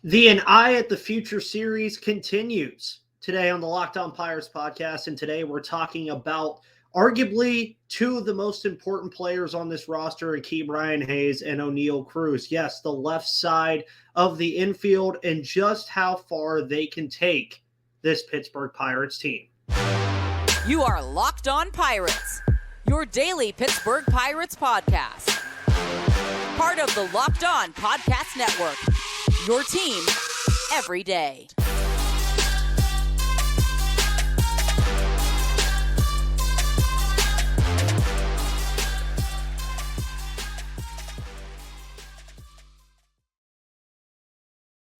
The An Eye at the Future series continues today on the Locked On Pirates podcast. And today we're talking about arguably two of the most important players on this roster, Ke'Bryan Hayes and Oneil Cruz. Yes, the left side of the infield and just how far they can take this Pittsburgh Pirates team. You are Locked On Pirates, your daily Pittsburgh Pirates podcast. Part of the Locked On Podcast Network, your team every day.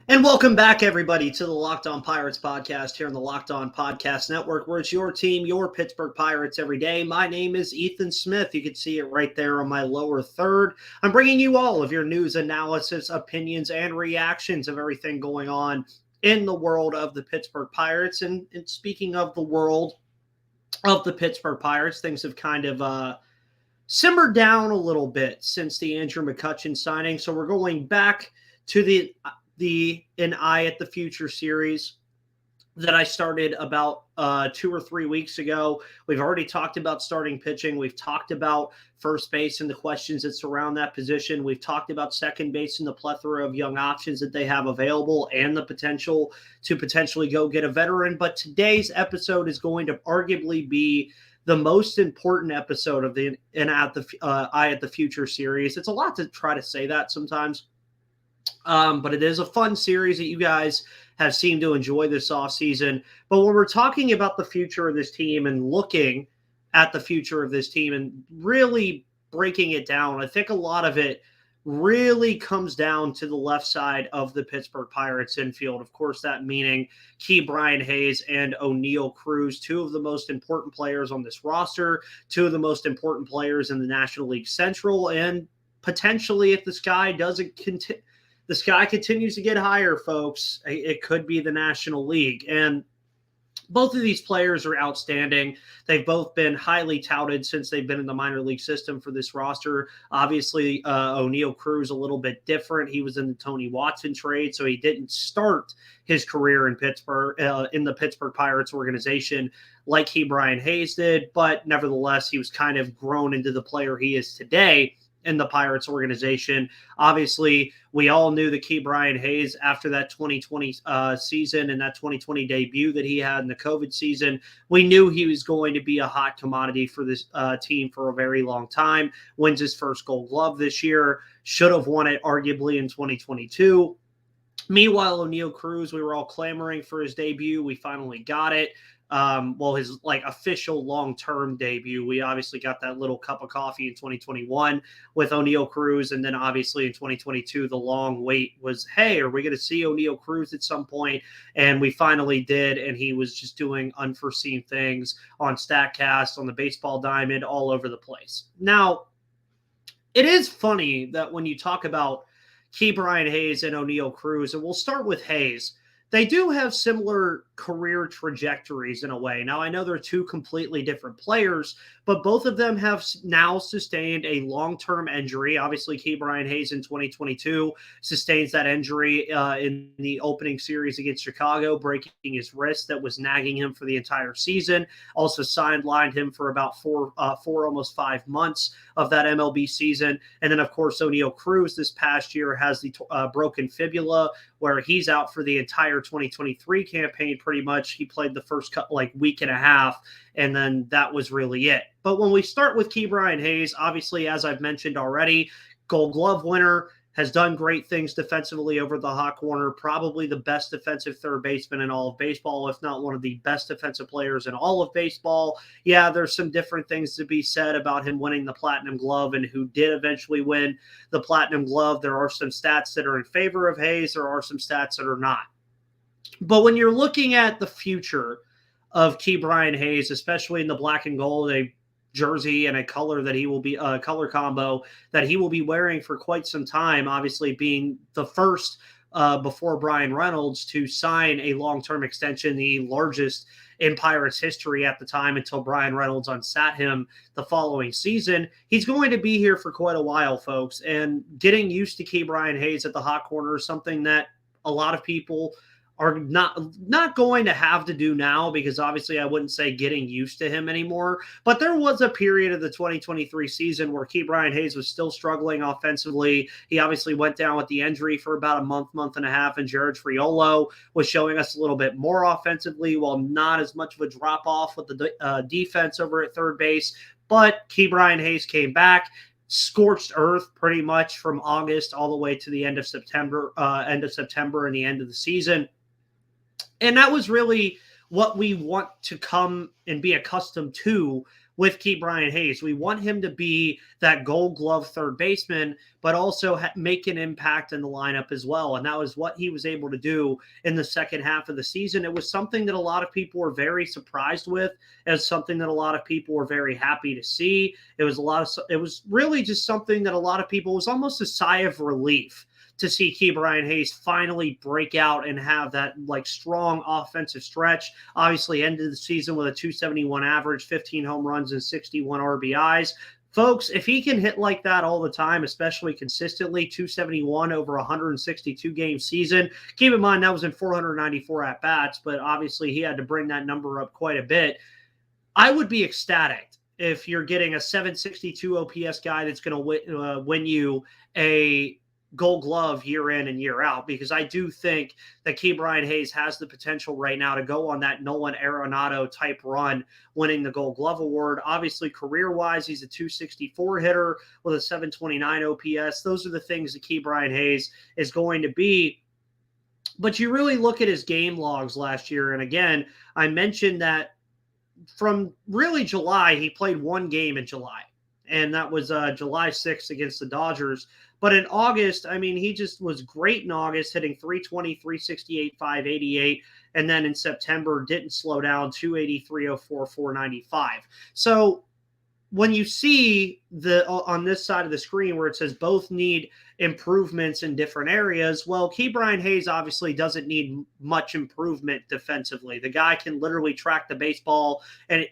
And welcome back, everybody, to the Locked On Pirates podcast here on the Locked On Podcast Network, where it's your team, your Pittsburgh Pirates every day. My name is Ethan Smith. You can see it right there on my lower third. I'm bringing you all of your news, analysis, opinions, and reactions of everything going on in the world of the Pittsburgh Pirates. And speaking of the world of the Pittsburgh Pirates, things have kind of simmered down a little bit since the Andrew McCutchen signing. So we're going back to the An Eye at the Future series that I started about 2 or 3 weeks ago. We've already talked about starting pitching. We've talked about first base and the questions that surround that position. We've talked about second base and the plethora of young options that they have available and the potential to potentially go get a veteran. But today's episode is going to arguably be the most important episode of the Eye at the Future series. It's a lot to try to say that sometimes. But it is a fun series that you guys have seemed to enjoy this offseason. But when we're talking about the future of this team and looking at the future of this team and really breaking it down, I think a lot of it really comes down to the left side of the Pittsburgh Pirates infield. Of course, that meaning Ke'Bryan Hayes and Oneil Cruz, two of the most important players on this roster, two of the most important players in the National League Central, and potentially if the sky doesn't continue, the sky continues to get higher, folks, it could be the National League. And both of these players are outstanding. They've both been highly touted since they've been in the minor league system for this roster. Obviously, Oneil Cruz a little bit different. He was in the Tony Watson trade, so he didn't start his career in Pittsburgh, in the Pittsburgh Pirates organization like Ke'Bryan Hayes did. But nevertheless, he was kind of grown into the player he is today in the Pirates organization. Obviously, we all knew that Ke'Bryan Hayes, after that 2020 season and that 2020 debut that he had in the COVID season, we knew he was going to be a hot commodity for this team for a very long time. Wins his first Gold Glove this year, should have won it arguably in 2022. Meanwhile, Oneil Cruz, we were all clamoring for his debut. We finally got it. His official long-term debut. We obviously got that little cup of coffee in 2021 with Oneil Cruz. And then obviously in 2022, the long wait was, hey, are we going to see Oneil Cruz at some point? And we finally did. And he was just doing unforeseen things on StatCast, on the Baseball Diamond, all over the place. Now, it is funny that when you talk about Ke'Bryan Hayes and Oneil Cruz, and we'll start with Hayes, they do have similar career trajectories in a way. Now, I know they're two completely different players, but both of them have now sustained a long-term injury. Obviously, Ke'Bryan Hayes in 2022 sustains that injury in the opening series against Chicago, breaking his wrist that was nagging him for the entire season. Also sidelined him for about four, almost 5 months of that MLB season. And then, of course, Oneil Cruz this past year has the broken fibula, where he's out for the entire 2023 campaign. Pretty much, he played the first week and a half, and then that was really it. But when we start with Ke'Bryan Hayes, obviously, as I've mentioned already, Gold Glove winner, has done great things defensively over the hot corner, probably the best defensive third baseman in all of baseball, if not one of the best defensive players in all of baseball. Yeah, there's some different things to be said about him winning the Platinum Glove and who did eventually win the Platinum Glove. There are some stats that are in favor of Hayes. There are some stats that are not. But when you're looking at the future of Ke'Bryan Hayes, especially in the black and gold, a jersey and a color that he will be color combo that he will be wearing for quite some time, obviously being the first before Brian Reynolds to sign a long-term extension, the largest in Pirates history at the time until Brian Reynolds unsat him the following season. He's going to be here for quite a while, folks, and getting used to Ke'Bryan Hayes at the hot corner is something that a lot of people are not going to have to do now, because obviously I wouldn't say getting used to him anymore. But there was a period of the 2023 season where Ke'Bryan Hayes was still struggling offensively. He obviously went down with the injury for about a month and a half, and Jared Friolo was showing us a little bit more offensively, while not as much of a drop off with the defense over at third base. But Ke'Bryan Hayes came back, scorched earth pretty much from August all the way to the end of September and the end of the season. And that was really what we want to come and be accustomed to with Ke'Bryan Hayes. We want him to be that Gold Glove third baseman, but also make an impact in the lineup as well. And that was what he was able to do in the second half of the season. It was something that a lot of people were very surprised with, as something that a lot of people were very happy to see. It was really just something that a lot of people, was almost a sigh of relief to see Ke'Bryan Hayes finally break out and have that strong offensive stretch. Obviously ended the season with a 271 average, 15 home runs and 61 RBIs. Folks, if he can hit like that all the time, especially consistently, 271 over 162 game season, keep in mind that was in 494 at-bats, but obviously he had to bring that number up quite a bit. I would be ecstatic if you're getting a 762 OPS guy that's going to win you a Gold Glove year in and year out, because I do think that Ke'Bryan Hayes has the potential right now to go on that Nolan Arenado type run, winning the Gold Glove award. Obviously, career-wise, he's a 264 hitter with a 729 OPS. Those are the things that Ke'Bryan Hayes is going to be. But you really look at his game logs last year, and again, I mentioned that from really July, he played one game in July, and that was July 6th against the Dodgers. But in August, I mean, he just was great in August, hitting 320, 368, 588. And then in September, didn't slow down, 280, 304, 495. So when you see on this side of the screen where it says both need improvements in different areas, well, Ke'Bryan Hayes obviously doesn't need much improvement defensively. The guy can literally track the baseball and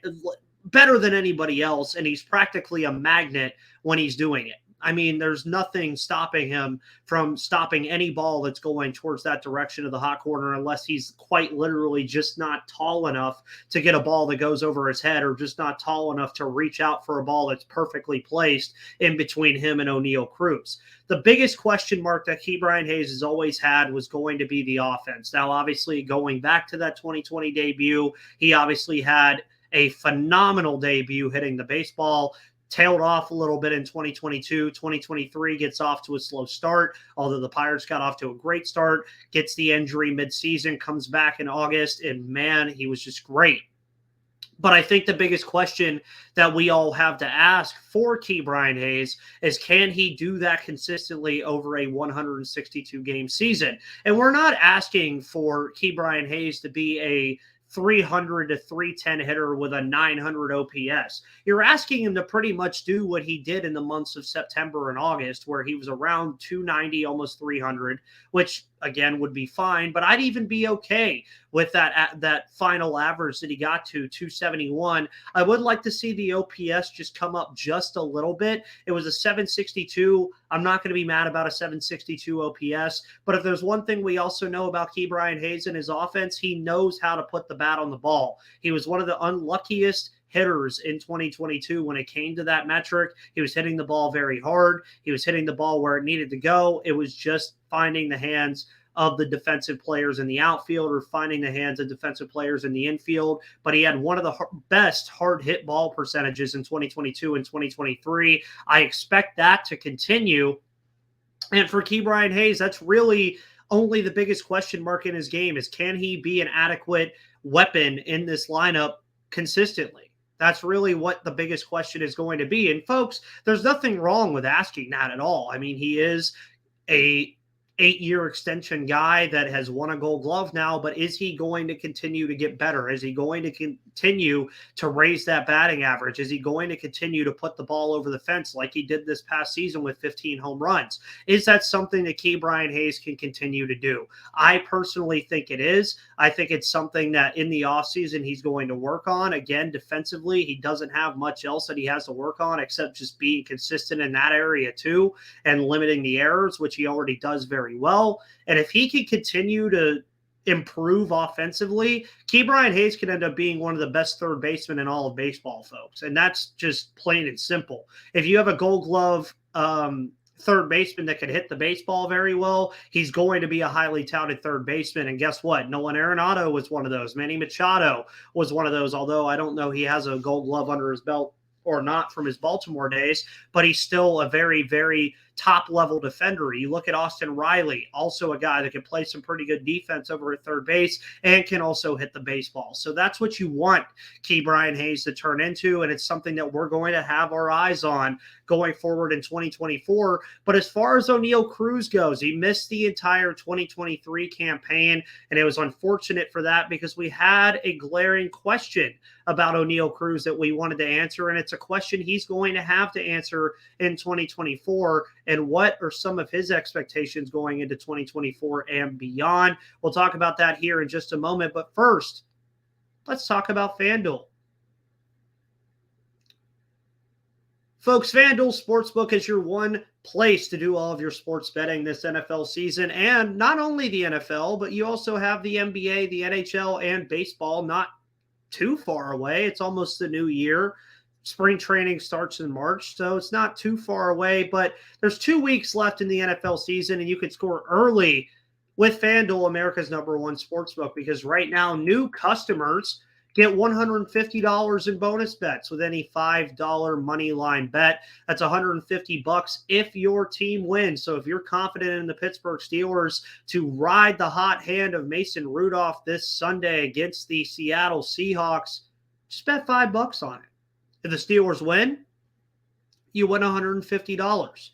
better than anybody else, and he's practically a magnet when he's doing it. I mean, there's nothing stopping him from stopping any ball that's going towards that direction of the hot corner, unless he's quite literally just not tall enough to get a ball that goes over his head, or just not tall enough to reach out for a ball that's perfectly placed in between him and Oneil Cruz. The biggest question mark that Ke'Bryan Hayes has always had was going to be the offense. Now, obviously, going back to that 2020 debut, he obviously had a phenomenal debut hitting the baseball. Tailed off a little bit in 2022. 2023 gets off to a slow start, although the Pirates got off to a great start. Gets the injury midseason, comes back in August, and man, he was just great. But I think the biggest question that we all have to ask for Ke'Bryan Hayes is, can he do that consistently over a 162-game season? And we're not asking for Ke'Bryan Hayes to be a 300 to 310 hitter with a 900 OPS. You're asking him to pretty much do what he did in the months of September and August, where he was around 290, almost 300, which again would be fine, but I'd even be okay with that final average that he got to 271. I would like to see the OPS just come up just a little bit. It was a 762. I'm not going to be mad about a 762 OPS, but if there's one thing we also know about Ke'Bryan Hayes and his offense, he knows how to put the bat on the ball. He was one of the unluckiest hitters in 2022 when it came to that metric. He was hitting the ball very hard. He was hitting the ball where it needed to go. It was just finding the hands of the defensive players in the outfield, or finding the hands of defensive players in the infield. But he had one of the best hard hit ball percentages in 2022 and 2023. I expect that to continue. And for Ke'Bryan Hayes, that's really only the biggest question mark in his game, is can he be an adequate weapon in this lineup consistently? That's really what the biggest question is going to be. And folks, there's nothing wrong with asking that at all. I mean, he is a 8-year extension guy that has won a Gold Glove now, but is he going to continue to get better? Is he going to continue to raise that batting average? Is he going to continue to put the ball over the fence like he did this past season with 15 home runs? Is that something that Ke'Bryan Hayes can continue to do? I personally think it is. I think it's something that in the offseason he's going to work on. Again, defensively, he doesn't have much else that he has to work on except just being consistent in that area too and limiting the errors, which he already does very well. And if he can continue to improve offensively, Ke'Bryan Hayes could end up being one of the best third basemen in all of baseball, folks. And that's just plain and simple. If you have a Gold Glove third baseman that could hit the baseball very well, he's going to be a highly touted third baseman. And guess what? Nolan Arenado was one of those. Manny Machado was one of those, although I don't know he has a Gold Glove under his belt or not from his Baltimore days, but he's still a very, very top-level defender. You look at Austin Riley, also a guy that can play some pretty good defense over at third base and can also hit the baseball. So that's what you want Ke'Bryan Hayes to turn into, and it's something that we're going to have our eyes on going forward in 2024. But as far as Oneil Cruz goes, he missed the entire 2023 campaign, and it was unfortunate for that because we had a glaring question about Oneil Cruz that we wanted to answer, and it's a question he's going to have to answer in 2024. And what are some of his expectations going into 2024 and beyond? We'll talk about that here in just a moment. But first, let's talk about FanDuel. Folks, FanDuel Sportsbook is your one place to do all of your sports betting this NFL season. And not only the NFL, but you also have the NBA, the NHL, and baseball not too far away. It's almost the new year. Spring training starts in March, so it's not too far away, but there's 2 weeks left in the NFL season, and you can score early with FanDuel, America's number one sportsbook, because right now new customers get $150 in bonus bets with any $5 money line bet. That's $150 if your team wins. So if you're confident in the Pittsburgh Steelers to ride the hot hand of Mason Rudolph this Sunday against the Seattle Seahawks, just bet $5 on it. If the Steelers win, you win $150.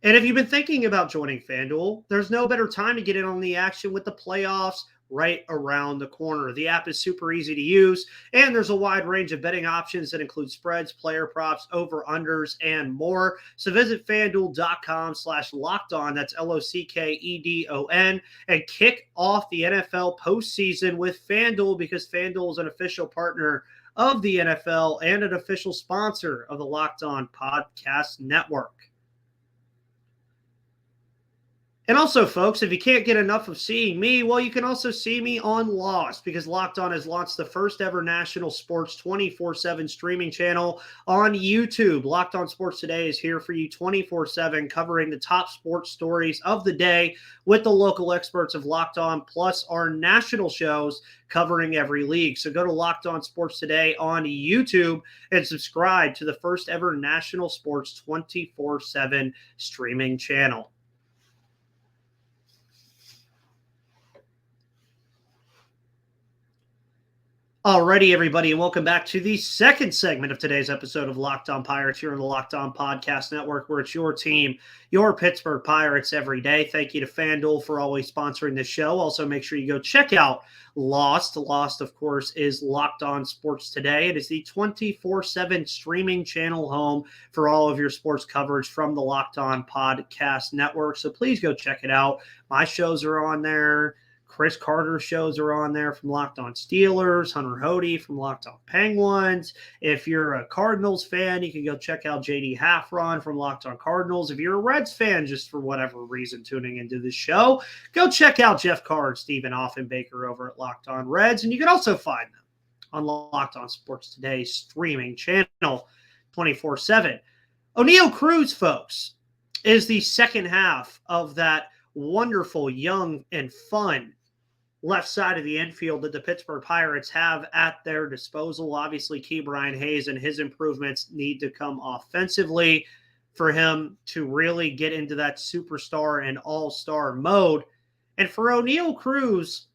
And if you've been thinking about joining FanDuel, there's no better time to get in on the action with the playoffs right around the corner. The app is super easy to use, and there's a wide range of betting options that include spreads, player props, over-unders, and more. So visit FanDuel.com/lockedon, that's LOCKEDON, and kick off the NFL postseason with FanDuel, because FanDuel is an official partner of the NFL and an official sponsor of the Locked On Podcast Network. And also, folks, if you can't get enough of seeing me, well, you can also see me on Lost, because Locked On has launched the first ever national sports 24/7 streaming channel on YouTube. Locked On Sports Today is here for you 24/7, covering the top sports stories of the day with the local experts of Locked On, plus our national shows covering every league. So go to Locked On Sports Today on YouTube and subscribe to the first ever national sports 24/7 streaming channel. Alrighty, everybody, and welcome back to the second segment of today's episode of Locked On Pirates here on the Locked On Podcast Network, where it's your team, your Pittsburgh Pirates every day. Thank you to FanDuel for always sponsoring this show. Also, make sure you go check out Lost. Lost, of course, is Locked On Sports Today. It is the 24/7 streaming channel home for all of your sports coverage from the Locked On Podcast Network. So please go check it out. My shows are on there. Chris Carter's shows are on there from Locked On Steelers, Hunter Hody from Locked On Penguins. If you're a Cardinals fan, you can go check out JD Haffron from Locked On Cardinals. If you're a Reds fan, just for whatever reason tuning into the show, go check out Jeff Carr and Stephen Offenbaker over at Locked On Reds. And you can also find them on Locked On Sports Today streaming channel 24/7. Oneil Cruz, folks, is the second half of that wonderful, young, and fun left side of the infield that the Pittsburgh Pirates have at their disposal. Obviously, Ke'Bryan Hayes and his improvements need to come offensively for him to really get into that superstar and all-star mode. And for Oneil Cruz,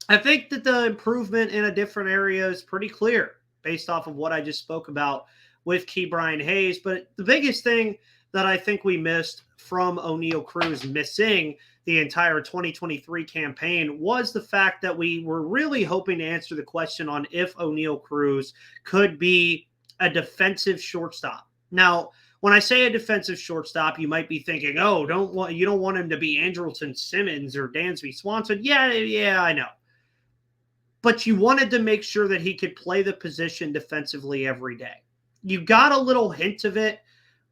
I think that the improvement in a different area is pretty clear based off of what I just spoke about with Ke'Bryan Hayes. But the biggest thing that I think we missed from Oneil Cruz missing the entire 2023 campaign was the fact that we were really hoping to answer the question on if Oneil Cruz could be a defensive shortstop. Now, when I say a defensive shortstop, you might be thinking, "Oh, you don't want him to be Andrelton Simmons or Dansby Swanson." Yeah, I know. But you wanted to make sure that he could play the position defensively every day. You got a little hint of it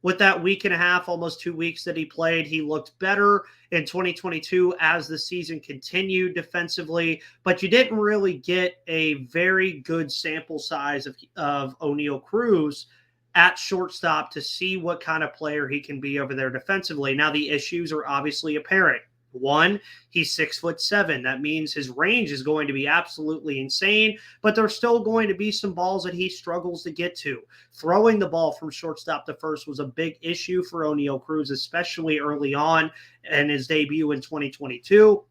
with that week and a half, almost 2 weeks that he played. He looked better in 2022 as the season continued defensively, but you didn't really get a very good sample size of Oneil Cruz at shortstop to see what kind of player he can be over there defensively. Now, the issues are obviously apparent. One, he's 6'7". That means his range is going to be absolutely insane, but there's still going to be some balls that he struggles to get to. Throwing the ball from shortstop to first was a big issue for Oneil Cruz, especially early on in his debut in 2022.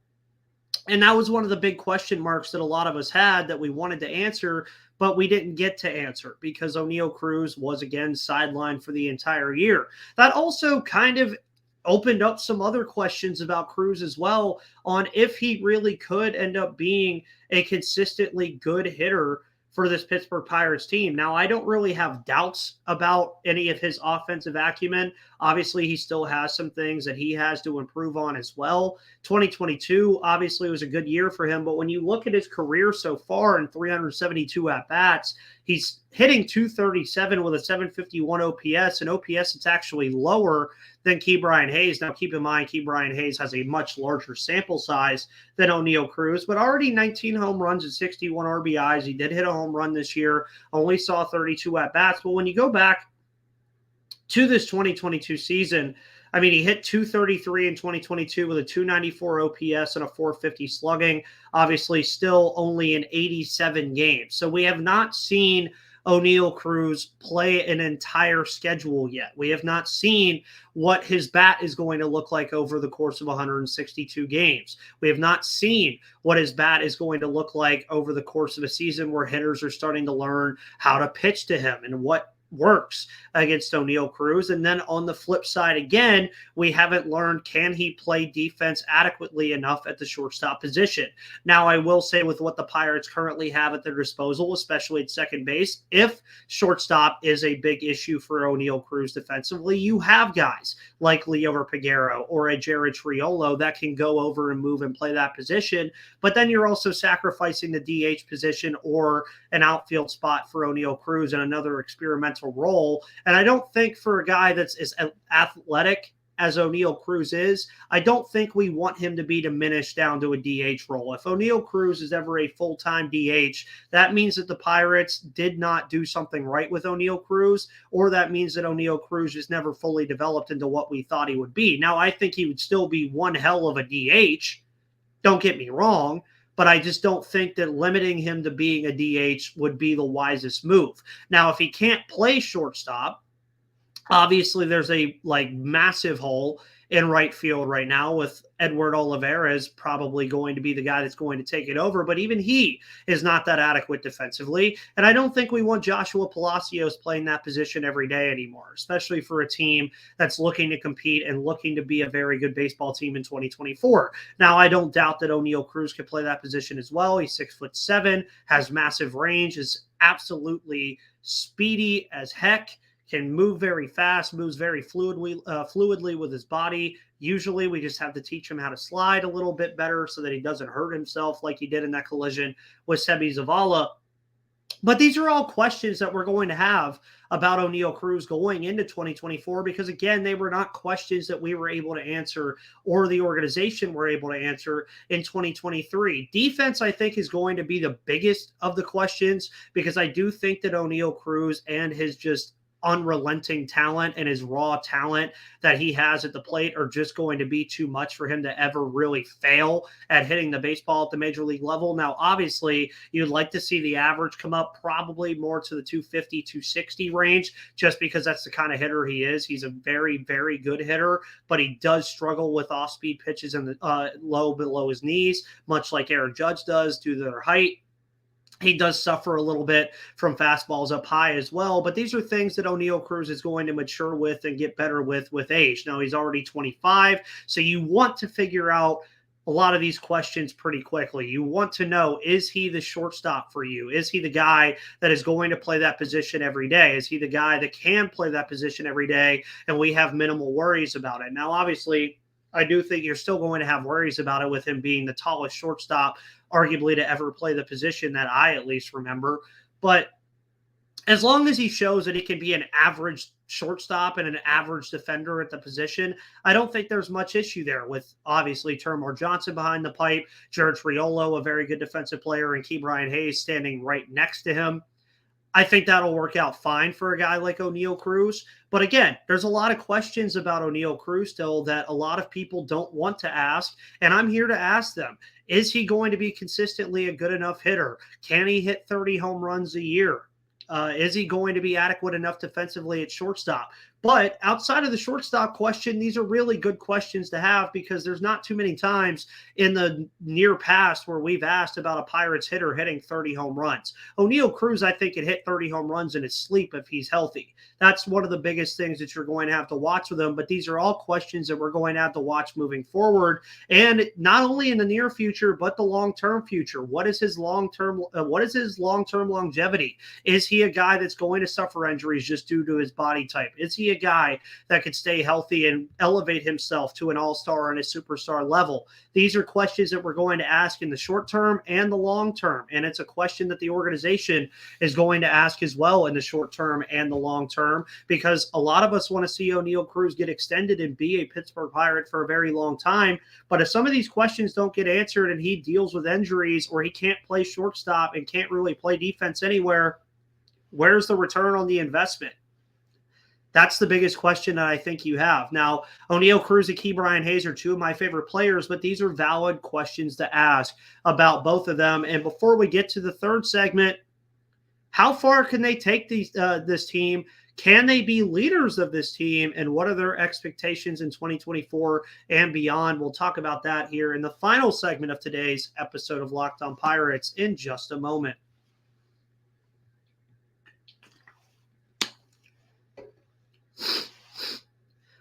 And that was one of the big question marks that a lot of us had that we wanted to answer, but we didn't get to answer because Oneil Cruz was, again, sidelined for the entire year. That also kind of opened up some other questions about Cruz as well on if he really could end up being a consistently good hitter for this Pittsburgh Pirates team. Now, I don't really have doubts about any of his offensive acumen. Obviously, he still has some things that he has to improve on as well. 2022 obviously was a good year for him, but when you look at his career so far in 372 at-bats, he's hitting .237 with a 751 OPS, and OPS it's actually lower than Ke'Bryan Hayes. Now, keep in mind, Ke'Bryan Hayes has a much larger sample size than Oneil Cruz, but already 19 home runs and 61 RBIs. He did hit a home run this year, only saw 32 at-bats. But when you go back to this 2022 season, I mean, he hit .233 in 2022 with a 294 OPS and a 450 slugging, obviously still only in 87 games. So we have not seen Oneil Cruz play an entire schedule yet. We have not seen what his bat is going to look like over the course of 162 games. We have not seen what his bat is going to look like over the course of a season where hitters are starting to learn how to pitch to him and what works against Oneil Cruz. And then on the flip side, again, we haven't learned, can he play defense adequately enough at the shortstop position? Now, I will say with what the Pirates currently have at their disposal, especially at second base, if shortstop is a big issue for Oneil Cruz defensively, you have guys like Liover Peguero or a Jared Triolo that can go over and move and play that position. But then you're also sacrificing the DH position or an outfield spot for Oneil Cruz and another experimental role. And I don't think for a guy that's as athletic as Oneil Cruz is, I don't think we want him to be diminished down to a DH role. If Oneil Cruz is ever a full-time DH, that means that the Pirates did not do something right with Oneil Cruz, or that means that Oneil Cruz is never fully developed into what we thought he would be. Now, I think he would still be one hell of a DH. Don't get me wrong, but I just don't think that limiting him to being a DH would be the wisest move. Now, if he can't play shortstop, obviously there's a massive hole in right field right now with Edward Olivares probably going to be the guy that's going to take it over, but even he is not that adequate defensively. And I don't think we want Joshua Palacios playing that position every day anymore, especially for a team that's looking to compete and looking to be a very good baseball team in 2024. Now, I don't doubt that Oneil Cruz can play that position as well. He's 6'7", has massive range, is absolutely speedy as heck, can move very fast, moves very fluidly with his body. Usually we just have to teach him how to slide a little bit better so that he doesn't hurt himself like he did in that collision with Seby Zavala. But these are all questions that we're going to have about Oneil Cruz going into 2024 because, again, they were not questions that we were able to answer or the organization were able to answer in 2023. Defense, I think, is going to be the biggest of the questions because I do think that Oneil Cruz and his just unrelenting talent and his raw talent that he has at the plate are just going to be too much for him to ever really fail at hitting the baseball at the major league level. Now, obviously, you'd like to see the average come up probably more to the 250, 260 range, just because that's the kind of hitter he is. He's a very, very good hitter, but he does struggle with off-speed pitches in the low below his knees, much like Aaron Judge does due to their height. He does suffer a little bit from fastballs up high as well, but these are things that Oneil Cruz is going to mature with and get better with age. Now, he's already 25, so you want to figure out a lot of these questions pretty quickly. You want to know, is he the shortstop for you? Is he the guy that is going to play that position every day? Is he the guy that can play that position every day and we have minimal worries about it? Now, obviously, I do think you're still going to have worries about it with him being the tallest shortstop arguably to ever play the position that I at least remember. But as long as he shows that he can be an average shortstop and an average defender at the position, I don't think there's much issue there with obviously Termarr Johnson behind the pipe, Jared Triolo, a very good defensive player, and Ke'Bryan Hayes standing right next to him. I think that'll work out fine for a guy like Oneil Cruz. But again, there's a lot of questions about Oneil Cruz still that a lot of people don't want to ask, and I'm here to ask them. Is he going to be consistently a good enough hitter? Can he hit 30 home runs a year? Is he going to be adequate enough defensively at shortstop? But outside of the shortstop question, these are really good questions to have because there's not too many times in the near past where we've asked about a Pirates hitter hitting 30 home runs. Oneil Cruz, I think, could hit 30 home runs in his sleep if he's healthy. That's one of the biggest things that you're going to have to watch with him. But these are all questions that we're going to have to watch moving forward. And not only in the near future, but the long-term future. What is his long-term longevity? Is he a guy that's going to suffer injuries just due to his body type? Is he a guy that could stay healthy and elevate himself to an all-star and a superstar level? These are questions that we're going to ask in the short term and the long term. And it's a question that the organization is going to ask as well in the short term and the long term, because a lot of us want to see Oneil Cruz get extended and be a Pittsburgh Pirate for a very long time. But if some of these questions don't get answered and he deals with injuries or he can't play shortstop and can't really play defense anywhere, where's the return on the investment? That's the biggest question that I think you have. Now, Oneil Cruz and Ke'Bryan Hayes are two of my favorite players, but these are valid questions to ask about both of them. And before we get to the third segment, how far can they take this team? Can they be leaders of this team? And what are their expectations in 2024 and beyond? We'll talk about that here in the final segment of today's episode of Locked On Pirates in just a moment.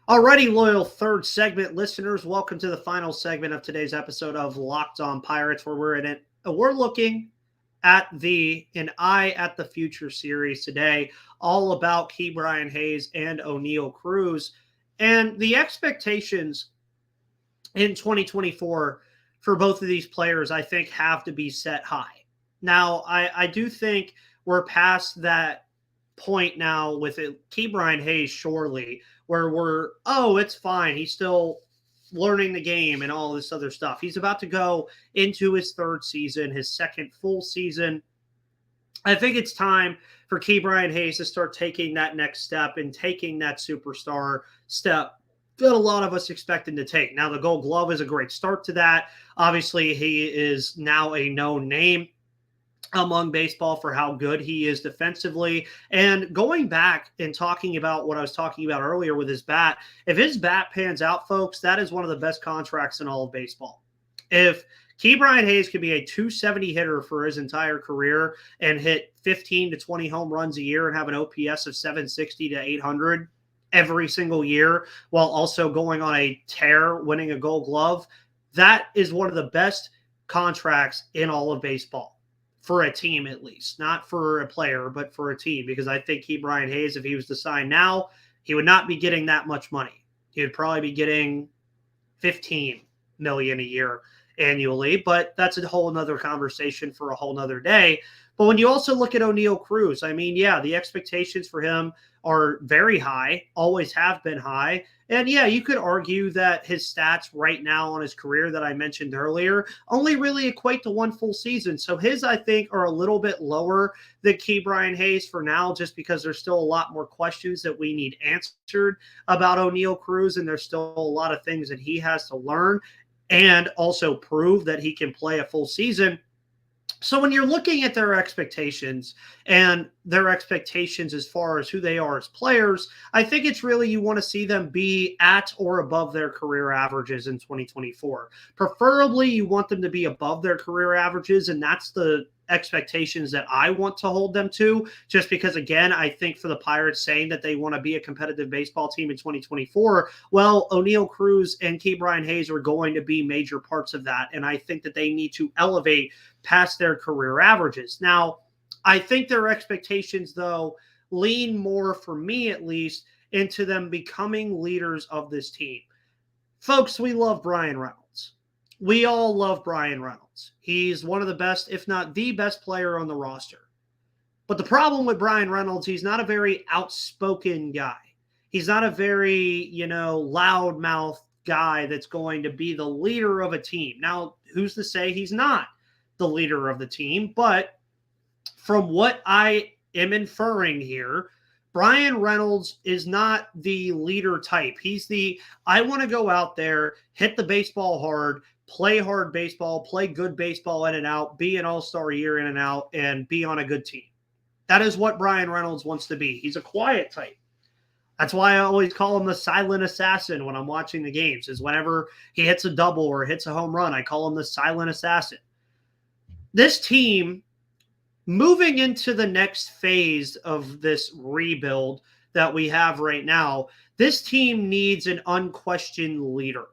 Alrighty, loyal third segment listeners, welcome to the final segment of today's episode of Locked On Pirates, where we're looking at an eye at the future series today, all about Ke'Bryan Hayes and Oneil Cruz, and the expectations in 2024 for both of these players, I think, have to be set high. Now, I do think we're past that point now with Ke'Bryan Hayes, surely, where it's fine. He's still learning the game and all this other stuff. He's about to go into his third season, his second full season. I think it's time for Ke'Bryan Hayes to start taking that next step and taking that superstar step that a lot of us expect him to take. Now, the Gold Glove is a great start to that. Obviously, he is now a known name among baseball for how good he is defensively. And going back and talking about what I was talking about earlier with his bat, if his bat pans out, folks, that is one of the best contracts in all of baseball. If Ke'Bryan Hayes could be a 270 hitter for his entire career and hit 15 to 20 home runs a year and have an OPS of 760 to 800 every single year, while also going on a tear, winning a Gold Glove, that is one of the best contracts in all of baseball. For a team, at least, not for a player, but for a team, because I think Ke'Bryan Hayes, if he was to sign now, he would not be getting that much money. He would probably be getting $15 million a year annually, but that's a whole nother conversation for a whole nother day. But when you also look at Oneil Cruz, I mean, yeah, the expectations for him are very high, always have been high. And yeah, you could argue that his stats right now on his career that I mentioned earlier only really equate to one full season. So his, I think, are a little bit lower than Ke'Bryan Hayes for now, just because there's still a lot more questions that we need answered about Oneil Cruz. And there's still a lot of things that he has to learn and also prove that he can play a full season. So when you're looking at their expectations and their expectations as far as who they are as players, I think it's really you want to see them be at or above their career averages in 2024. Preferably, you want them to be above their career averages, and that's the expectations that I want to hold them to, just because, again, I think for the Pirates saying that they want to be a competitive baseball team in 2024, well, Oneil Cruz and Ke'Bryan Hayes are going to be major parts of that. And I think that they need to elevate past their career averages. Now, I think their expectations, though, lean more, for me at least, into them becoming leaders of this team. Folks, we love Bryan Reynolds. We all love Bryan Reynolds. He's one of the best, if not the best player on the roster. But the problem with Bryan Reynolds, he's not a very outspoken guy. He's not a very, loudmouth guy that's going to be the leader of a team. Now, who's to say he's not the leader of the team? But from what I am inferring here, Bryan Reynolds is not the leader type. He's the, I want to go out there, hit the baseball hard baseball, play good baseball in and out, be an all-star year in and out, and be on a good team. That is what Bryan Reynolds wants to be. He's a quiet type. That's why I always call him the silent assassin when I'm watching the games, is whenever he hits a double or hits a home run, I call him the silent assassin. This team, moving into the next phase of this rebuild that we have right now, this team needs an unquestioned leader.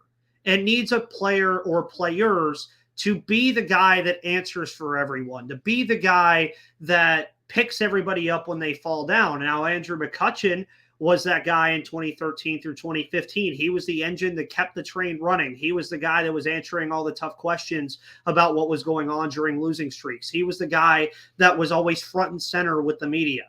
It needs a player or players to be the guy that answers for everyone, to be the guy that picks everybody up when they fall down. Now, Andrew McCutchen was that guy in 2013 through 2015. He was the engine that kept the train running. He was the guy that was answering all the tough questions about what was going on during losing streaks. He was the guy that was always front and center with the media.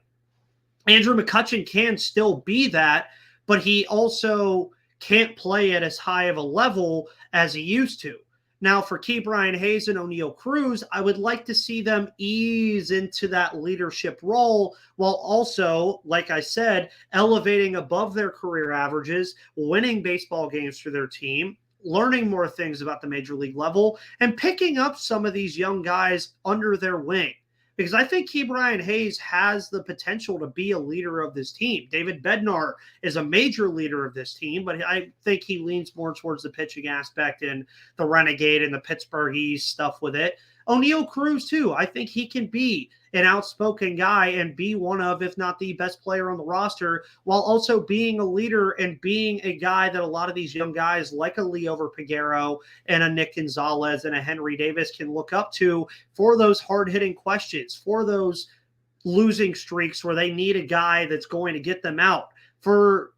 Andrew McCutchen can still be that, but he also can't play at as high of a level as he used to. Now, for Ke'Bryan Hayes and Oneil Cruz, I would like to see them ease into that leadership role while also, like I said, elevating above their career averages, winning baseball games for their team, learning more things about the major league level, and picking up some of these young guys under their wing. Because I think Ke'Bryan Hayes has the potential to be a leader of this team. David Bednar is a major leader of this team, but I think he leans more towards the pitching aspect and the Renegade and the Pittsburgh East stuff with it. Oneil Cruz, too. I think he can be an outspoken guy and be one of, if not the best player on the roster, while also being a leader and being a guy that a lot of these young guys like a Leo Verpagero and a Nick Gonzalez and a Henry Davis can look up to for those hard-hitting questions, for those losing streaks where they need a guy that's going to get them out, for,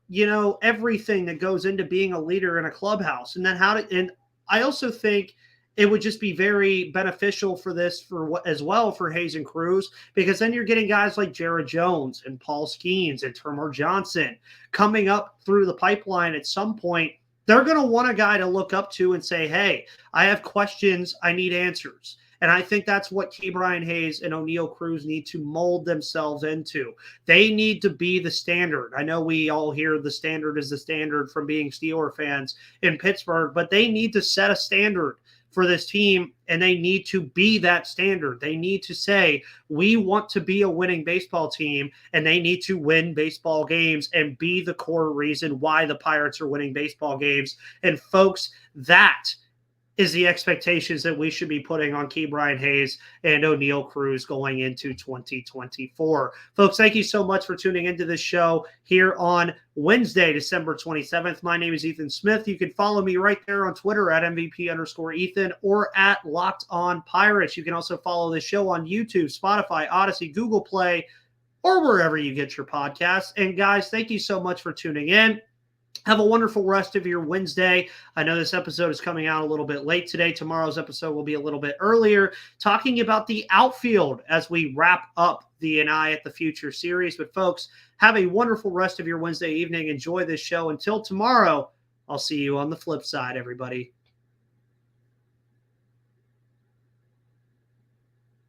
everything that goes into being a leader in a clubhouse. And then and I also think it would just be very beneficial for this as well for Hayes and Cruz, because then you're getting guys like Jared Jones and Paul Skeens and Termer Johnson coming up through the pipeline at some point. They're going to want a guy to look up to and say, hey, I have questions, I need answers. And I think that's what Ke'Bryan Hayes and Oneil Cruz need to mold themselves into. They need to be the standard. I know we all hear the standard is the standard from being Steeler fans in Pittsburgh, but they need to set a standard for this team, and they need to be that standard. They need to say, we want to be a winning baseball team, and they need to win baseball games and be the core reason why the Pirates are winning baseball games. And folks, that is the expectations that we should be putting on Ke'Bryan Hayes and Oneil Cruz going into 2024. Folks, thank you so much for tuning into this show here on Wednesday, December 27th. My name is Ethan Smith. You can follow me right there on Twitter at MVP_Ethan or at Locked On Pirates. You can also follow the show on YouTube, Spotify, Odyssey, Google Play, or wherever you get your podcasts. And guys, thank you so much for tuning in. Have a wonderful rest of your Wednesday. I know this episode is coming out a little bit late today. Tomorrow's episode will be a little bit earlier, talking about the outfield as we wrap up the An Eye at the Future series. But folks, have a wonderful rest of your Wednesday evening. Enjoy this show. Until tomorrow, I'll see you on the flip side, everybody.